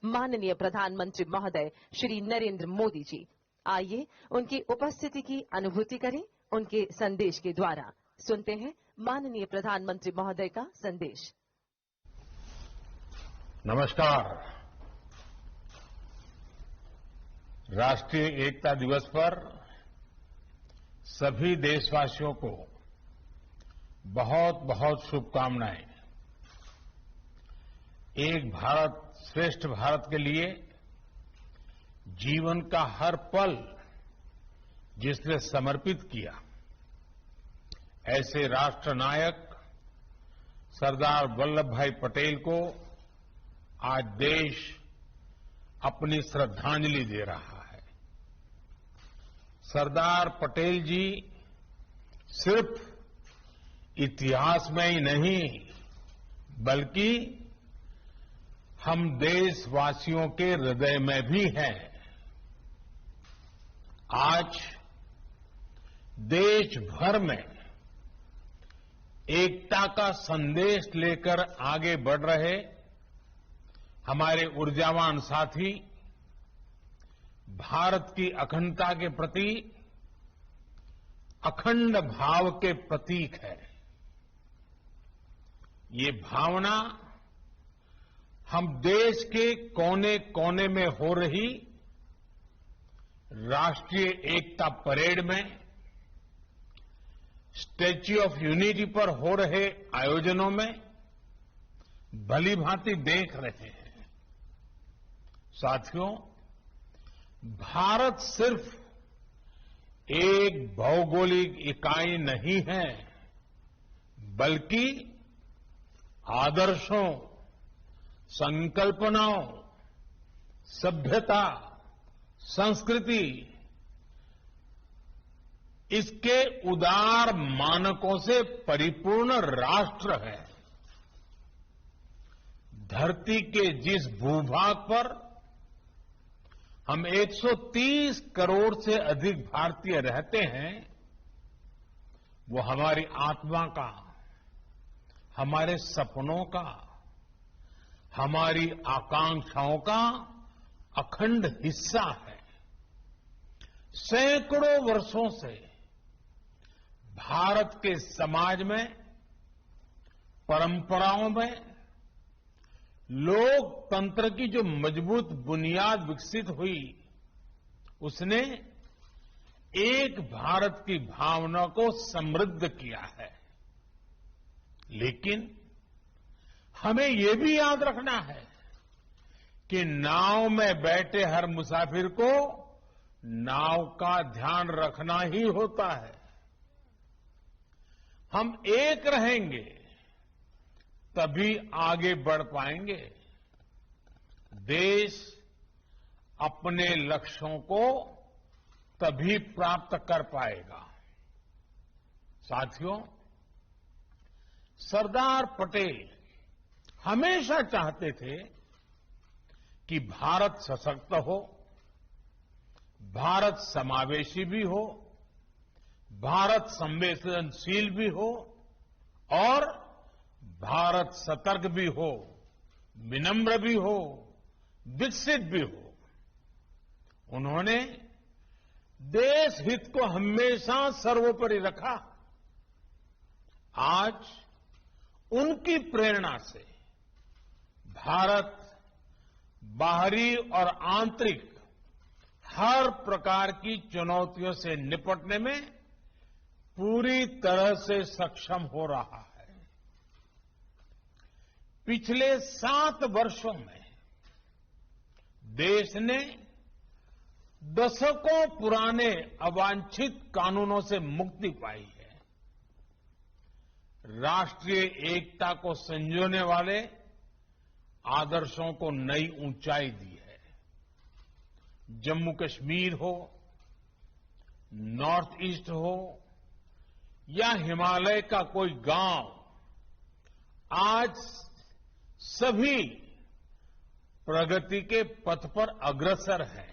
माननीय प्रधानमंत्री महोदय श्री नरेंद्र मोदी जी। आइए उनकी उपस्थिति की अनुभूति करें उनके संदेश के द्वारा। सुनते हैं माननीय प्रधानमंत्री महोदय का संदेश। नमस्कार। राष्ट्रीय एकता दिवस पर सभी देशवासियों को बहुत बहुत शुभकामनाएं। एक भारत श्रेष्ठ भारत के लिए जीवन का हर पल जिसने समर्पित किया, ऐसे राष्ट्र नायक सरदार वल्लभ भाई पटेल को आज देश अपनी श्रद्धांजलि दे रहा है। सरदार पटेल जी सिर्फ इतिहास में ही नहीं बल्कि हम देशवासियों के हृदय में भी हैं। आज देश भर में एकता का संदेश लेकर आगे बढ़ रहे हमारे ऊर्जावान साथी भारत की अखंडता के प्रति अखंड भाव के प्रतीक है। ये भावना हम देश के कोने कोने में हो रही राष्ट्रीय एकता परेड में, स्टैच्यू ऑफ यूनिटी पर हो रहे आयोजनों में भली भांति देख रहे हैं। साथियों, भारत सिर्फ एक भौगोलिक इकाई नहीं है बल्कि आदर्शों, संकल्पनाओं, सभ्यता, संस्कृति, इसके उदार मानकों से परिपूर्ण राष्ट्र है। धरती के जिस भूभाग पर हम 130 करोड़ से अधिक भारतीय रहते हैं, वो हमारी आत्मा का, हमारे सपनों का, हमारी आकांक्षाओं का अखंड हिस्सा है। सैकड़ों वर्षों से भारत के समाज में, परंपराओं में लोकतंत्र की जो मजबूत बुनियाद विकसित हुई, उसने एक भारत की भावना को समृद्ध किया है। लेकिन हमें ये भी याद रखना है कि नाव में बैठे हर मुसाफिर को नाव का ध्यान रखना ही होता है। हम एक रहेंगे तभी आगे बढ़ पाएंगे। देश अपने लक्ष्यों को तभी प्राप्त कर पाएगा। साथियों, सरदार पटेल हमेशा चाहते थे कि भारत सशक्त हो, भारत समावेशी भी हो, भारत संवेदनशील भी हो और भारत सतर्क भी हो, विनम्र भी हो, विकसित भी हो। उन्होंने देश हित को हमेशा सर्वोपरि रखा। आज उनकी प्रेरणा से भारत बाहरी और आंतरिक हर प्रकार की चुनौतियों से निपटने में पूरी तरह से सक्षम हो रहा है। पिछले 7 वर्षों में देश ने दशकों पुराने अवांछित कानूनों से मुक्ति पाई है। राष्ट्रीय एकता को संजोने वाले आदर्शों को नई ऊंचाई दी है। जम्मू कश्मीर हो, नॉर्थ ईस्ट हो या हिमालय का कोई गांव, आज सभी प्रगति के पथ पर अग्रसर है।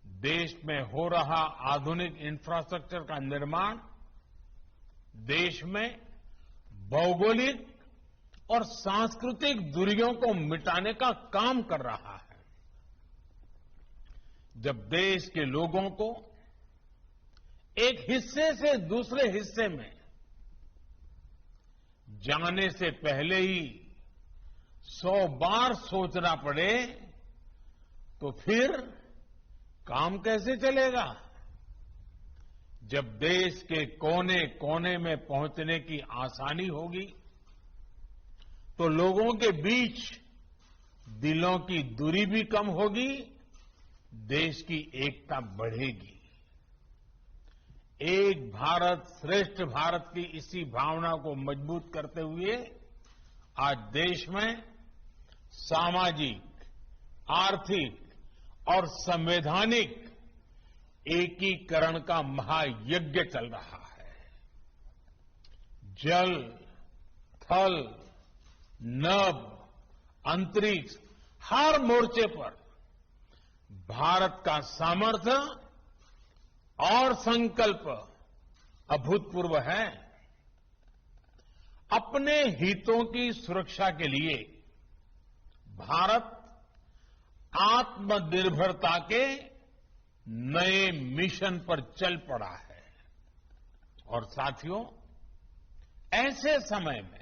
देश में हो रहा आधुनिक इंफ्रास्ट्रक्चर का निर्माण देश में भौगोलिक और सांस्कृतिक दूरियों को मिटाने का काम कर रहा है। जब देश के लोगों को एक हिस्से से दूसरे हिस्से में जाने से पहले ही 100 बार सोचना पड़े तो फिर काम कैसे चलेगा? जब देश के कोने कोने में पहुंचने की आसानी होगी तो लोगों के बीच दिलों की दूरी भी कम होगी, देश की एकता बढ़ेगी। एक भारत श्रेष्ठ भारत की इसी भावना को मजबूत करते हुए आज देश में सामाजिक, आर्थिक और संवैधानिक एकीकरण का महायज्ञ चल रहा है। जल, थल, नभ, अंतरिक्ष, हर मोर्चे पर भारत का सामर्थ्य और संकल्प अभूतपूर्व है। अपने हितों की सुरक्षा के लिए भारत आत्मनिर्भरता के नए मिशन पर चल पड़ा है। और साथियों, ऐसे समय में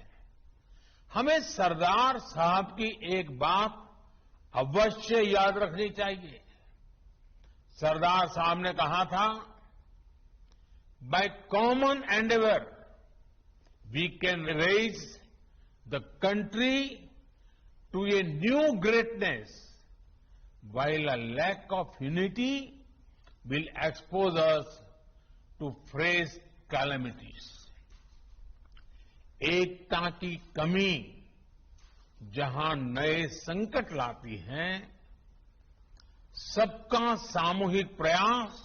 हमें सरदार साहब की एक बात अवश्य याद रखनी चाहिए। सरदार साहब ने कहा था, by common endeavour we can raise the country to a new greatness while a lack of unity will expose us to fresh calamities. एकता की कमी जहां नए संकट लाती है, सबका सामूहिक प्रयास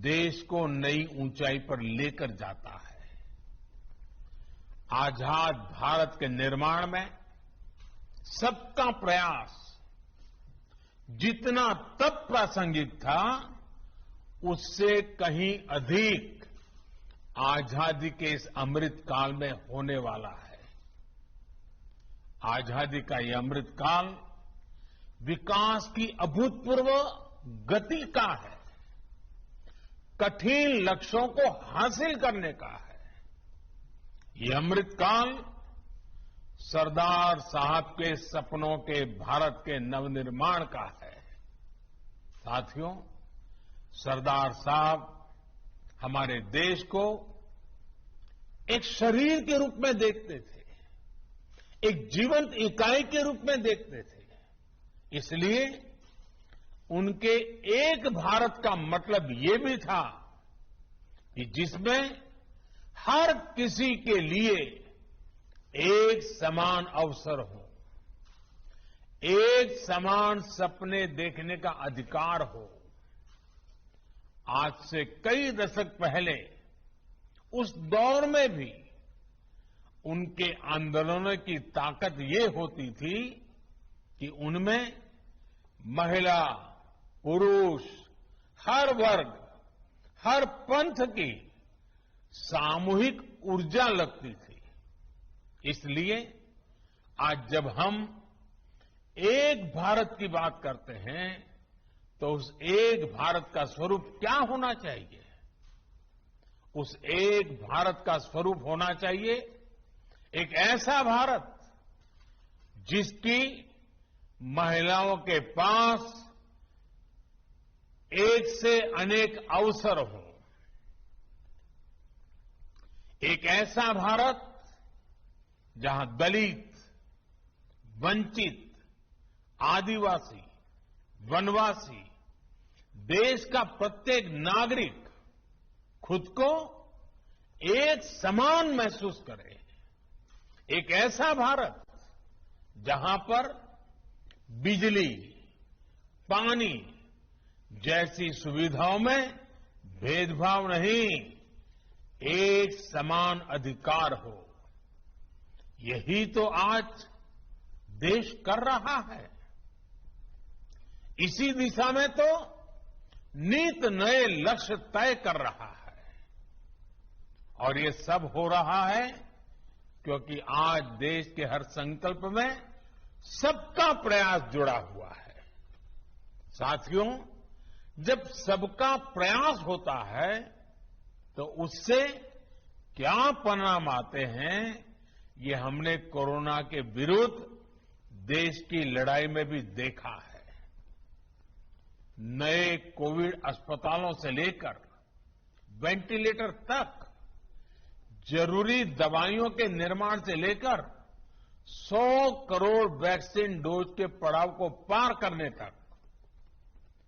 देश को नई ऊंचाई पर लेकर जाता है। आजाद भारत के निर्माण में सबका प्रयास जितना तब प्रासंगिक था, उससे कहीं अधिक आजादी के इस अमृत काल में होने वाला है। आजादी का यह अमृत काल विकास की अभूतपूर्व गति का है, कठिन लक्ष्यों को हासिल करने का है। यह अमृत काल सरदार साहब के सपनों के भारत के नवनिर्माण का है। साथियों, सरदार साहब हमारे देश को एक शरीर के रूप में देखते थे, एक जीवंत इकाई के रूप में देखते थे। इसलिए उनके एक भारत का मतलब ये भी था कि जिसमें हर किसी के लिए एक समान अवसर हो, एक समान सपने देखने का अधिकार हो। आज से कई दशक पहले उस दौर में भी उनके आंदोलनों की ताकत ये होती थी कि उनमें महिला, पुरुष, हर वर्ग, हर पंथ की सामूहिक ऊर्जा लगती थी। इसलिए आज जब हम एक भारत की बात करते हैं तो उस एक भारत का स्वरूप क्या होना चाहिए? उस एक भारत का स्वरूप होना चाहिए एक ऐसा भारत जिसकी महिलाओं के पास एक से अनेक अवसर हो, एक ऐसा भारत जहां दलित, वंचित, आदिवासी, वनवासी, देश का प्रत्येक नागरिक खुद को एक समान महसूस करे। एक ऐसा भारत जहां पर बिजली, पानी जैसी सुविधाओं में भेदभाव नहीं, एक समान अधिकार हो। यही तो आज देश कर रहा है। इसी दिशा में तो नित नए लक्ष्य तय कर रहा है। और ये सब हो रहा है क्योंकि आज देश के हर संकल्प में सबका प्रयास जुड़ा हुआ है। साथियों, जब सबका प्रयास होता है तो उससे क्या परिणाम आते हैं, ये हमने कोरोना के विरुद्ध देश की लड़ाई में भी देखा है। नए कोविड अस्पतालों से लेकर वेंटिलेटर तक, जरूरी दवाइयों के निर्माण से लेकर 100 करोड़ वैक्सीन डोज के पड़ाव को पार करने तक,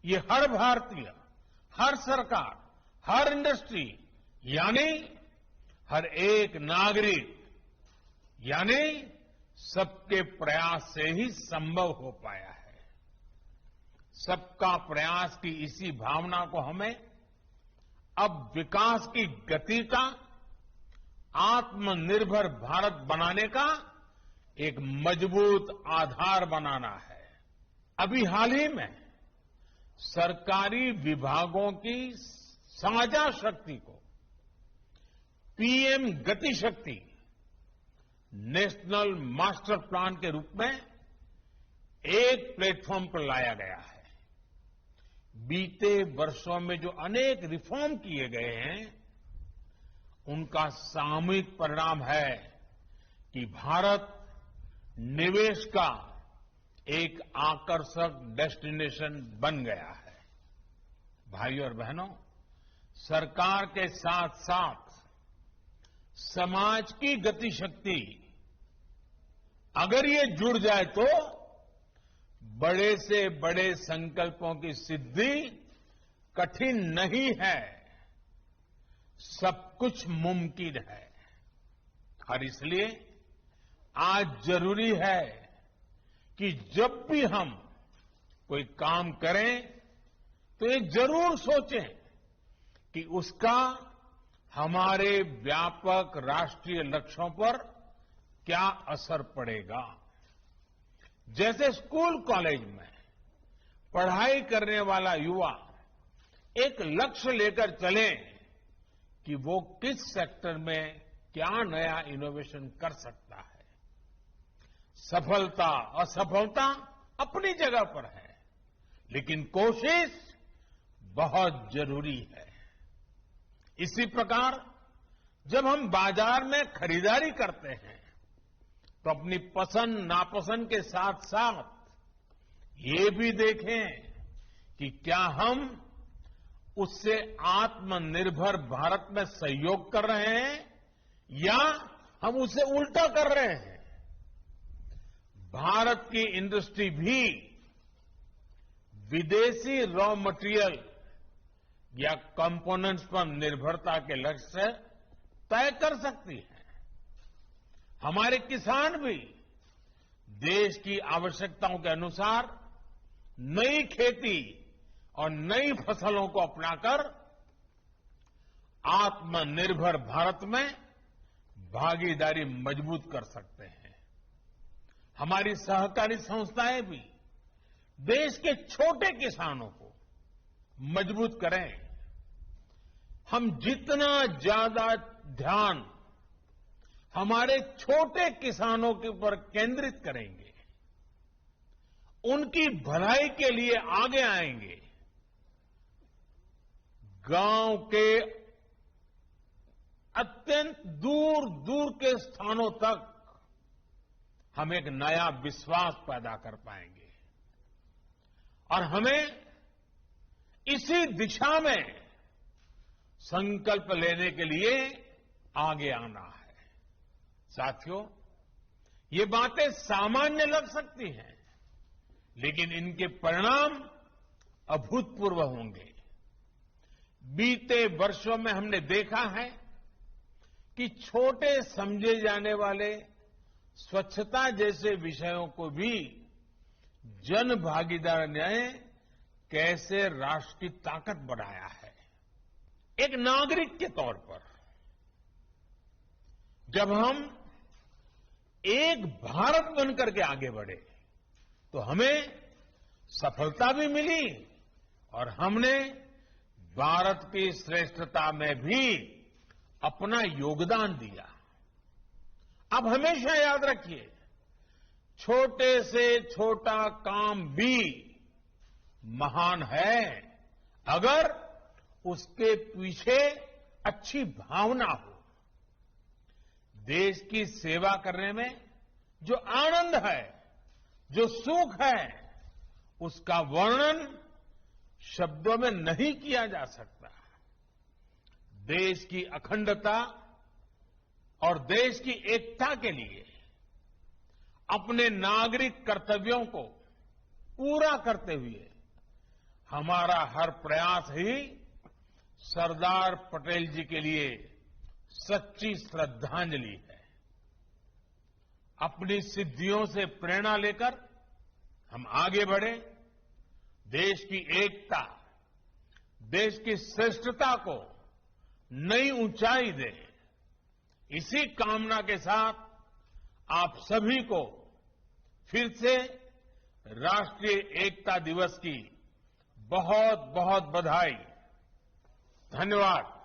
ये हर भारतीय, हर सरकार, हर इंडस्ट्री यानी हर एक नागरिक यानी सबके प्रयास से ही संभव हो पाया है। सबका प्रयास की इसी भावना को हमें अब विकास की गति का, आत्मनिर्भर भारत बनाने का एक मजबूत आधार बनाना है। अभी हाल ही में सरकारी विभागों की साझा शक्ति को पीएम गति शक्ति नेशनल मास्टर प्लान के रूप में एक प्लेटफॉर्म पर लाया गया है। बीते वर्षों में जो अनेक रिफॉर्म किए गए हैं, उनका सामूहिक परिणाम है कि भारत निवेश का एक आकर्षक डेस्टिनेशन बन गया है। भाइयों और बहनों, सरकार के साथ साथ समाज की गतिशक्ति अगर ये जुड़ जाए तो बड़े से बड़े संकल्पों की सिद्धि कठिन नहीं है, सब कुछ मुमकिन है। और इसलिए आज जरूरी है कि जब भी हम कोई काम करें तो ये जरूर सोचें कि उसका हमारे व्यापक राष्ट्रीय लक्ष्यों पर क्या असर पड़ेगा। जैसे स्कूल कॉलेज में पढ़ाई करने वाला युवा एक लक्ष्य लेकर चले कि वो किस सेक्टर में क्या नया इनोवेशन कर सकता है। सफलता असफलता अपनी जगह पर है, लेकिन कोशिश बहुत जरूरी है। इसी प्रकार जब हम बाजार में खरीदारी करते हैं तो अपनी पसंद नापसंद के साथ साथ ये भी देखें कि क्या हम उससे आत्मनिर्भर भारत में सहयोग कर रहे हैं या हम उसे उल्टा कर रहे हैं। भारत की इंडस्ट्री भी विदेशी रॉ मटेरियल या कंपोनेंट्स पर निर्भरता के लक्ष्य तय कर सकती है। हमारे किसान भी देश की आवश्यकताओं के अनुसार नई खेती और नई फसलों को अपनाकर आत्मनिर्भर भारत में भागीदारी मजबूत कर सकते हैं। हमारी सहकारी संस्थाएं भी देश के छोटे किसानों को मजबूत करें। हम जितना ज्यादा ध्यान हमारे छोटे किसानों के ऊपर केंद्रित करेंगे, उनकी भलाई के लिए आगे आएंगे, गांव के अत्यंत दूर दूर के स्थानों तक हम एक नया विश्वास पैदा कर पाएंगे। और हमें इसी दिशा में संकल्प लेने के लिए आगे आना है। साथियों, ये बातें सामान्य लग सकती हैं, लेकिन इनके परिणाम अभूतपूर्व होंगे। बीते वर्षों में हमने देखा है कि छोटे समझे जाने वाले स्वच्छता जैसे विषयों को भी जन भागीदारी ने कैसे राष्ट्र की ताकत बनाया है। एक नागरिक के तौर पर जब हम एक भारत बनकर के आगे बढ़े तो हमें सफलता भी मिली और हमने भारत की श्रेष्ठता में भी अपना योगदान दिया। आप हमेशा याद रखिए, छोटे से छोटा काम भी महान है अगर उसके पीछे अच्छी भावना हो। देश की सेवा करने में जो आनंद है, जो सुख है, उसका वर्णन शब्दों में नहीं किया जा सकता। देश की अखंडता और देश की एकता के लिए अपने नागरिक कर्तव्यों को पूरा करते हुए हमारा हर प्रयास ही सरदार पटेल जी के लिए सच्ची श्रद्धांजलि है। अपनी सिद्धियों से प्रेरणा लेकर हम आगे बढ़े, देश की एकता, देश की श्रेष्ठता को नई ऊंचाई दें। इसी कामना के साथ आप सभी को फिर से राष्ट्रीय एकता दिवस की बहुत बहुत बधाई। धन्यवाद।